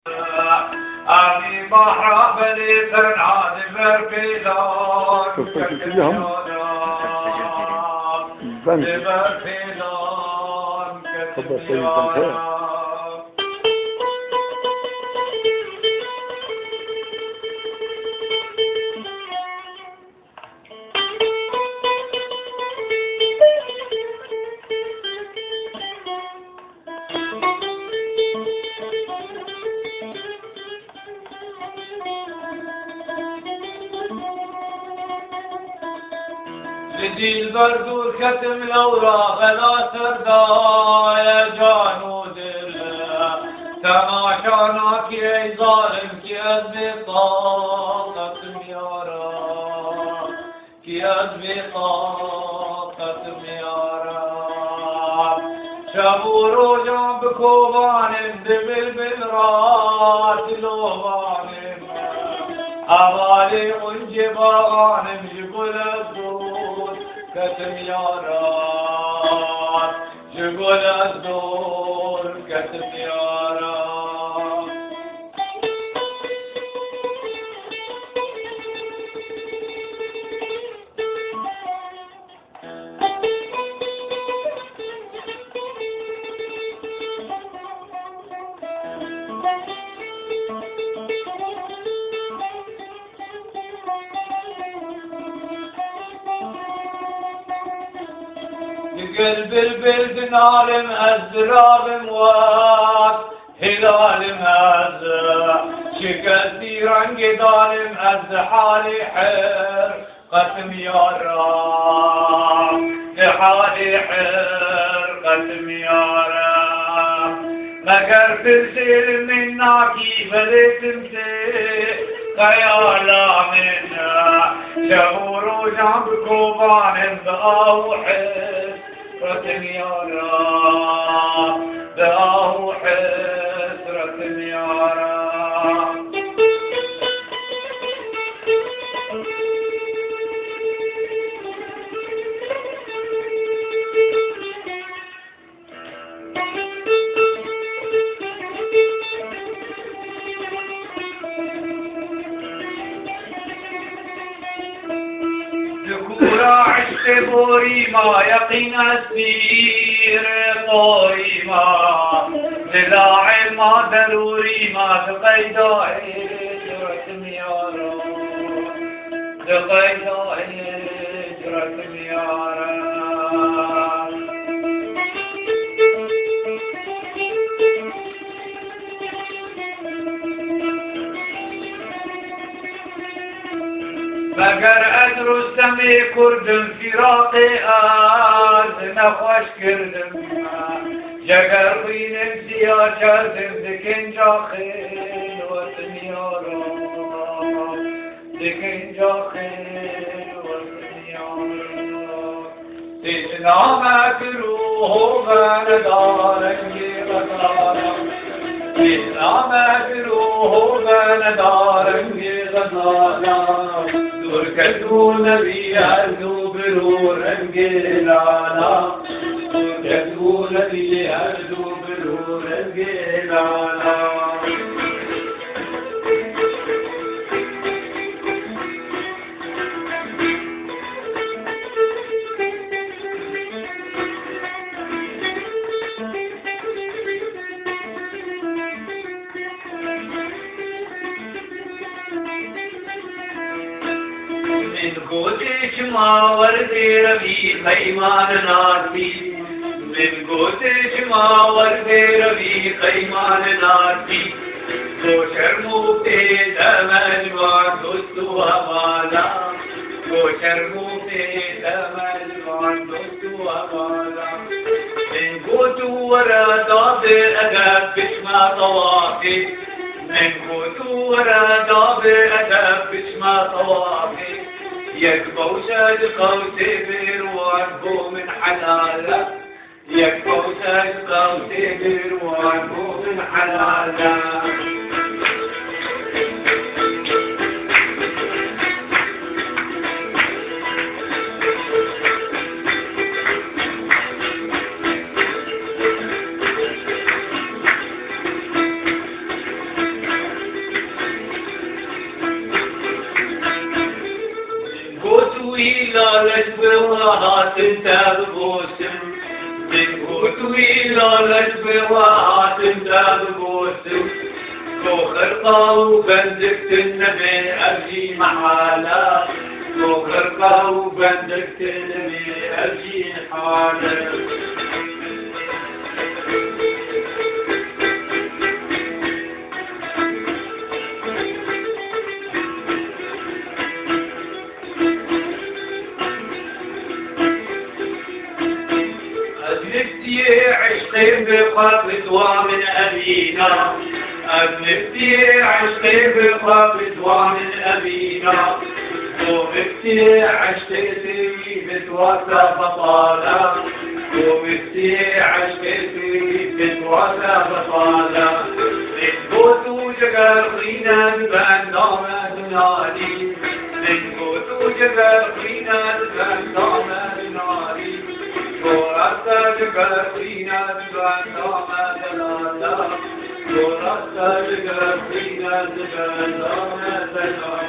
أمي بحر بلي فرعان برفلان برفلان لجي البردور كتم الأوراق لا سردايا جانود الله تماشاناك يا ظالم كي أزبطا كتم يارا كي أزبطا كتم يارا شابورو جنب كوبان دبل بالرات لوبان أغالي أنجبان جبل الدور كتم يارا جبل الدور كتم يارا قلب البلد نالم أزراب موات هلال مازا شكلتي رنگ دالم از حالي حر قسم يارا لحالي حر قسم يارا مگر فرسل من ناكي بلتم سي خيالا منا شهور جنب كوبان بآو حر قسم يارا بآو حسرة يارا ذكورا عشق بوري ما يقين أسير طوري ما للاعي ما ضروري ما تقيدائي جرة ميارا تقيدائي جرة ميارا مگر ادرستم کردم فراق از نخوش کردم جگر بینم زیاد کردم دکن جا خیل وطن یارا دکن جا خیل وطن یارا اسلامت روح من دارنگی غزارا اسلامت روح من دارنگی غزارا كتبوا نبي أرجو برور رنجلانا كتبوا نبي أرجو برور رنجلانا गोतेश मावर दे रवि खैमान नाती बिन गोतेश मावर दे रवि खैमान नाती तो शर्मुते दमजवा दोस्तु हवाला तो शर्मुते दमजवा दोस्तु हवाला बिन गोतु वरा दाबे अदब बिस्मा तवाफी बिन गोतु वरा दाबे अदब बिस्मा तवाफी يكبو ساد قوسي بيروان بو من حلاله يكبو ساد قوسي بيروان بو من حلاله لالش بوهات انت ببوسم من قوتي لالش بوهات انت ببوسم لو خرقة وبندقت النبي أرجي محالة لو خرقة وبندقت النبي أرجي حالة أذنبتي عشقي بقبض من أبينا أذنبتي عشقي بقبض من أبينا ومبتي عشقي بتوسى بطالة ومبتي عشقي بتوسى بطالة من قوت وجقرينا ببندام دنالي من قوت وجقرينا ببندام دنالي ورثت جقرينا ببندام دنالي ورثت جقرينا ببندام دنالي